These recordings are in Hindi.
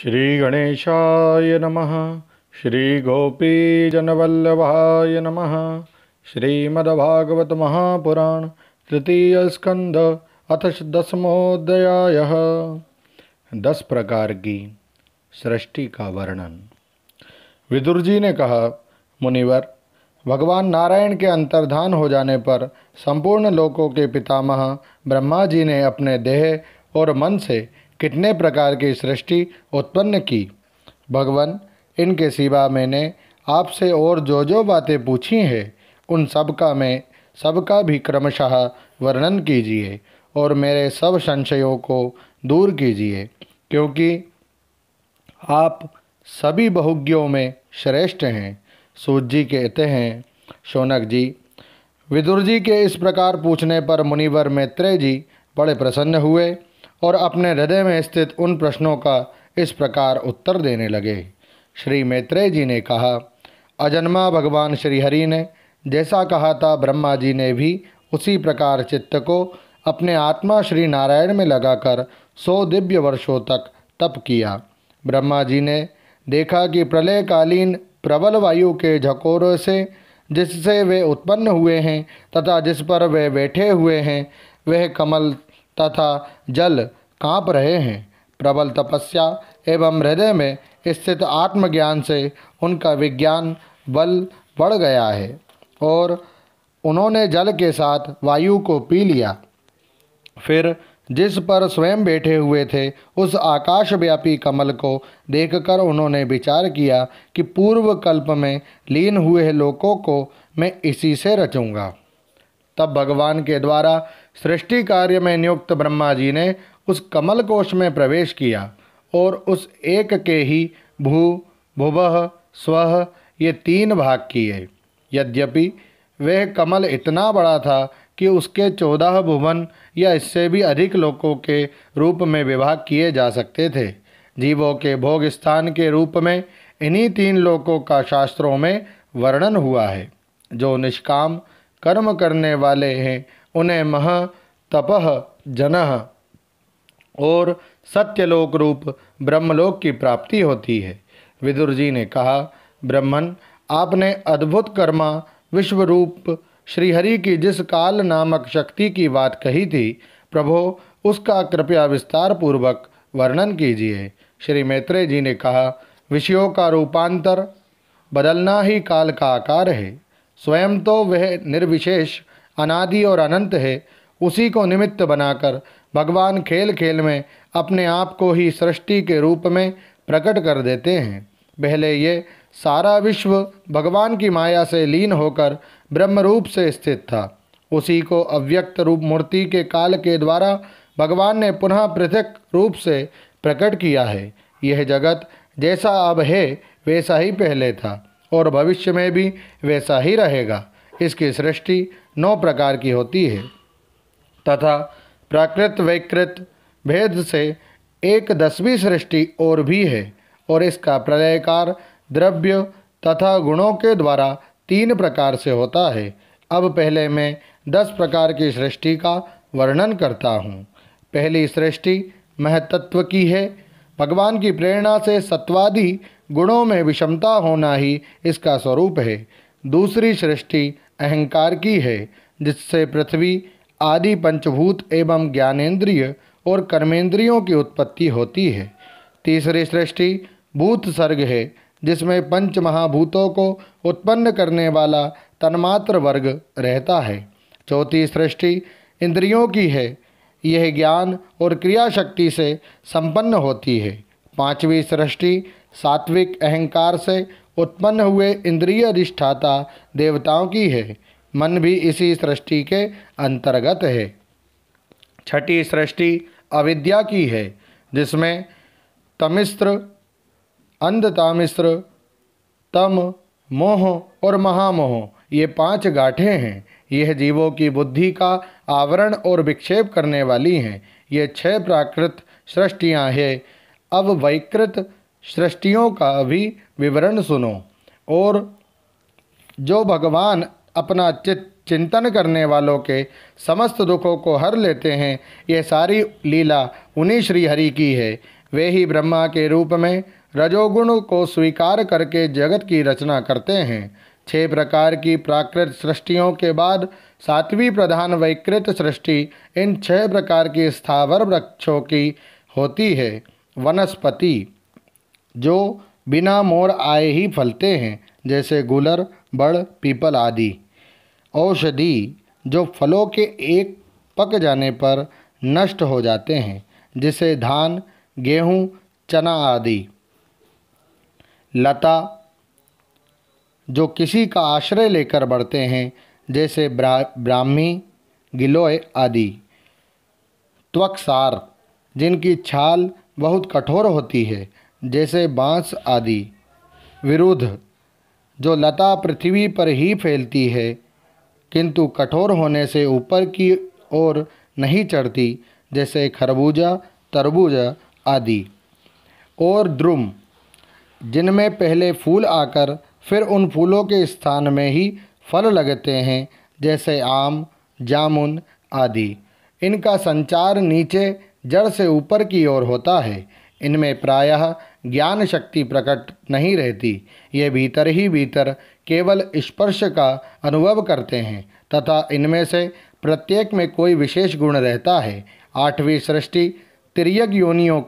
श्री गणेशाय नमः। श्री गोपीजनवल्लभाय नमः। श्रीमद्भागवत महापुराण तृतीय स्कंद अथ दसमोऽध्यायः। 10 प्रकार की सृष्टि का वर्णन। विदुर जी ने कहा, मुनिवर, भगवान नारायण के अंतर्धान हो जाने पर संपूर्ण लोकों के पितामह ब्रह्मा जी ने अपने देह और मन से कितने प्रकार की सृष्टि उत्पन्न की। भगवान, इनके सिवा मैंने आपसे और जो बातें पूछी हैं उन सबका भी क्रमशः वर्णन कीजिए और मेरे सब संशयों को दूर कीजिए, क्योंकि आप सभी बहुज्ञों में श्रेष्ठ हैं। सूत जी कहते हैं, शौनक जी, विदुर जी के इस प्रकार पूछने पर मुनिवर मैत्रेय जी बड़े प्रसन्न हुए और अपने हृदय में स्थित उन प्रश्नों का इस प्रकार उत्तर देने लगे। श्री मैत्रेय जी ने कहा, अजन्मा भगवान श्री हरि ने जैसा कहा था, ब्रह्मा जी ने भी उसी प्रकार चित्त को अपने आत्मा श्री नारायण में लगाकर 100 दिव्य वर्षों तक तप किया। ब्रह्मा जी ने देखा कि प्रलयकालीन प्रबल वायु के झकोरों से जिससे वे उत्पन्न हुए हैं तथा जिस पर वे बैठे हुए हैं, वह कमल तथा जल काँप रहे हैं। प्रबल तपस्या एवं हृदय में स्थित आत्मज्ञान से उनका विज्ञान बल बढ़ गया है और उन्होंने जल के साथ वायु को पी लिया। फिर जिस पर स्वयं बैठे हुए थे उस आकाशव्यापी कमल को देखकर उन्होंने विचार किया कि पूर्व कल्प में लीन हुए लोकों को मैं इसी से रचूंगा। तब भगवान के द्वारा सृष्टि कार्य में नियुक्त ब्रह्मा जी ने उस कमल कोश में प्रवेश किया और उस एक के ही भू, भुवः, स्वः ये 3 भाग किए। यद्यपि वह कमल इतना बड़ा था कि उसके 14 भुवन या इससे भी अधिक लोकों के रूप में विभाग किए जा सकते थे। जीवों के भोग स्थान के रूप में इन्हीं 3 लोकों का शास्त्रों में वर्णन हुआ है। जो निष्काम कर्म करने वाले हैं उन्हें मह, तपः, जनः और सत्यलोक रूप ब्रह्मलोक की प्राप्ति होती है। विदुर जी ने कहा, ब्रह्मन, आपने अद्भुत कर्मा विश्वरूप श्रीहरि की जिस काल नामक शक्ति की बात कही थी, प्रभो उसका कृपया विस्तार पूर्वक वर्णन कीजिए। श्री मैत्रेय जी ने कहा, विषयों का रूपांतर बदलना ही काल का आकार है। स्वयं तो वह निर्विशेष, अनादि और अनंत है। उसी को निमित्त बनाकर भगवान खेल खेल में अपने आप को ही सृष्टि के रूप में प्रकट कर देते हैं। पहले ये सारा विश्व भगवान की माया से लीन होकर ब्रह्म रूप से स्थित था। उसी को अव्यक्त रूप मूर्ति के काल के द्वारा भगवान ने पुनः पृथक रूप से प्रकट किया है। यह जगत जैसा अब है वैसा ही पहले था और भविष्य में भी वैसा ही रहेगा। इसकी सृष्टि 9 प्रकार की होती है तथा प्राकृत वैकृत भेद से एक 10वीं सृष्टि और भी है और इसका प्रलयकार द्रव्य तथा गुणों के द्वारा 3 प्रकार से होता है। अब पहले मैं 10 प्रकार की सृष्टि का वर्णन करता हूँ। पहली सृष्टि महतत्व की है। भगवान की प्रेरणा से सत्वादि गुणों में विषमता होना ही इसका स्वरूप है। दूसरी सृष्टि अहंकार की है, जिससे पृथ्वी आदि पंचभूत एवं ज्ञानेंद्रिय और कर्मेंद्रियों की उत्पत्ति होती है। तीसरी सृष्टि भूत सर्ग है, जिसमें पंच महाभूतों को उत्पन्न करने वाला तन्मात्र वर्ग रहता है। चौथी सृष्टि इंद्रियों की है। यह ज्ञान और क्रिया शक्ति से संपन्न होती है। 5वीं सृष्टि सात्विक अहंकार से उत्पन्न हुए इंद्रिय अधिष्ठाता देवताओं की है। मन भी इसी सृष्टि के अंतर्गत है। 6ठी सृष्टि अविद्या की है, जिसमें तमिस्र, अंधतामिस्र, तम, मोह और महामोह ये 5 गांठें हैं। यह जीवों की बुद्धि का आवरण और विक्षेप करने वाली हैं। ये 6 प्राकृत सृष्टियाँ हैं। अब वैकृत सृष्टियों का भी विवरण सुनो। और जो भगवान अपना चिंतन करने वालों के समस्त दुखों को हर लेते हैं, ये सारी लीला उन्हीं श्री हरि की है। वे ही ब्रह्मा के रूप में रजोगुण को स्वीकार करके जगत की रचना करते हैं। 6 प्रकार की प्राकृत सृष्टियों के बाद 7वीं प्रधान वैकृत सृष्टि इन 6 प्रकार की स्थावर वृक्षों की होती है। वनस्पति जो बिना मोड़ आए ही फलते हैं, जैसे गुलर, बड़, पीपल आदि। औषधि जो फलों के एक पक जाने पर नष्ट हो जाते हैं, जैसे धान, गेहूँ, चना आदि। लता जो किसी का आश्रय लेकर बढ़ते हैं, जैसे ब्राह्मी, गिलोय आदि। त्वक्सार जिनकी छाल बहुत कठोर होती है, जैसे बांस आदि। विरुद्ध जो लता पृथ्वी पर ही फैलती है, किंतु कठोर होने से ऊपर की ओर नहीं चढ़ती, जैसे खरबूजा, तरबूज आदि। और द्रुम जिनमें पहले फूल आकर फिर उन फूलों के स्थान में ही फल लगते हैं, जैसे आम, जामुन आदि। इनका संचार नीचे जड़ से ऊपर की ओर होता है। इनमें प्रायः ज्ञान शक्ति प्रकट नहीं रहती। ये भीतर ही भीतर केवल स्पर्श का अनुभव करते हैं तथा इनमें से प्रत्येक में कोई विशेष गुण रहता है। 8वीं सृष्टि तिर्यक योनियों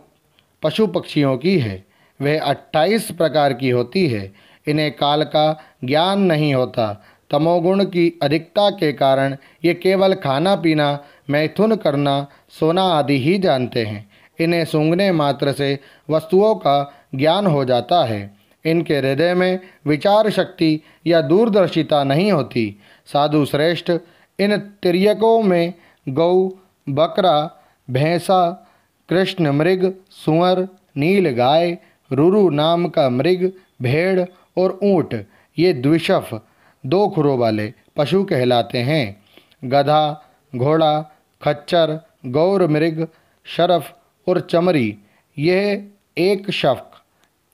पशु पक्षियों की है। वह 28 प्रकार की होती है। इन्हें काल का ज्ञान नहीं होता। तमोगुण की अधिकता के कारण ये केवल खाना पीना, मैथुन करना, सोना आदि ही जानते हैं। इन्हें सूंघने मात्र से वस्तुओं का ज्ञान हो जाता है। इनके हृदय में विचार शक्ति या दूरदर्शिता नहीं होती। साधु श्रेष्ठ, इन तिर्यकों में गौ, बकरा, भैंसा, कृष्ण मृग, सुअर, नील गाय, रुरु नाम का मृग, भेड़ और ऊँट, ये द्विशफ 2 खुरों वाले पशु कहलाते हैं। गधा, घोड़ा, खच्चर, गौर मृग, शरफ और चमरी, यह एक शफ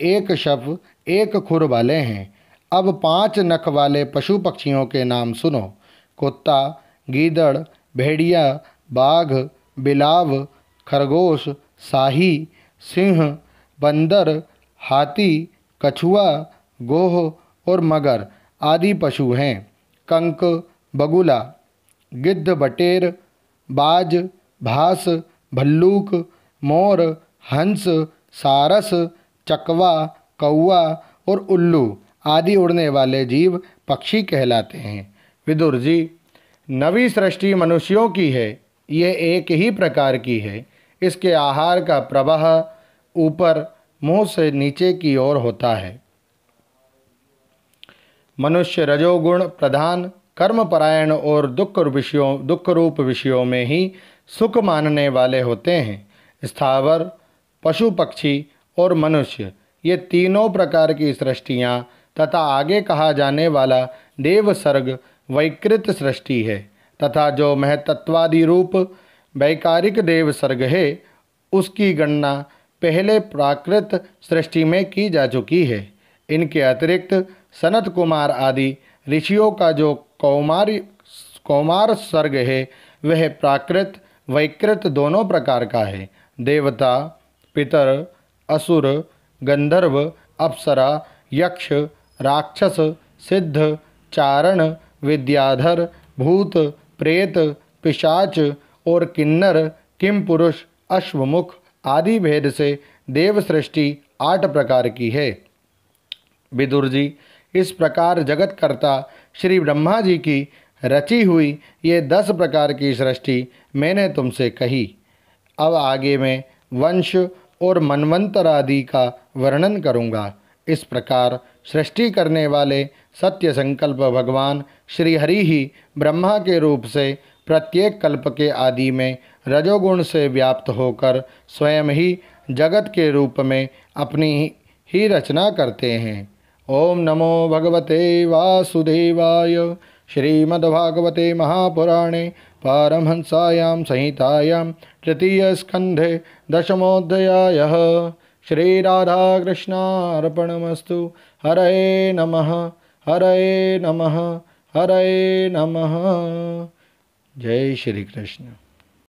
1 खुर वाले हैं। अब 5 नख वाले पशु पक्षियों के नाम सुनो। कुत्ता, गीदड़, भेड़िया, बाघ, बिलाव, खरगोश, शाही, सिंह, बंदर, हाथी, कछुआ, गोह और मगर आदि पशु हैं। कंक, बगुला, गिद्ध, बटेर, बाज, भास, भल्लूक, मोर, हंस, सारस, चकवा, कौवा और उल्लू आदि उड़ने वाले जीव पक्षी कहलाते हैं। विदुर जी, 9वीं सृष्टि मनुष्यों की है। यह एक ही प्रकार की है। इसके आहार का प्रवाह ऊपर मुंह से नीचे की ओर होता है। मनुष्य रजोगुण प्रधान, कर्मपरायण और दुख रूप विषयों में ही सुख मानने वाले होते हैं। स्थावर, पशु पक्षी और मनुष्य, ये तीनों प्रकार की सृष्टियाँ तथा आगे कहा जाने वाला देव सर्ग वैकृत सृष्टि है तथा जो महतत्वादि रूप वैकारिक देव सर्ग है, उसकी गणना पहले प्राकृत सृष्टि में की जा चुकी है। इनके अतिरिक्त सनत कुमार आदि ऋषियों का जो कौमार सर्ग है, वह प्राकृत वैकृत दोनों प्रकार का है। देवता, पितर, असुर, गंधर्व, अप्सरा, यक्ष, राक्षस, सिद्ध, चारण, विद्याधर, भूत, प्रेत, पिशाच और किन्नर, किमपुरुष, अश्वमुख आदि भेद से देव सृष्टि 8 प्रकार की है। विदुर जी, इस प्रकार जगतकर्ता श्री ब्रह्मा जी की रची हुई ये 10 प्रकार की सृष्टि मैंने तुमसे कही। अब आगे मैं वंश और मनवंतर आदि का वर्णन करूँगा। इस प्रकार सृष्टि करने वाले सत्य संकल्प भगवान श्री हरि ही ब्रह्मा के रूप से प्रत्येक कल्प के आदि में रजोगुण से व्याप्त होकर स्वयं ही जगत के रूप में अपनी ही रचना करते हैं। ओम नमो भगवते वासुदेवाय। श्रीमद्भागवते महापुराणे पारमहंसायां संहितायां तृतीय स्कंधे 10मोऽध्यायः। श्रीराधाकृष्णार्पणमस्तु। हरे नमः, हरे नमः, हरे नमः। जय श्री कृष्ण।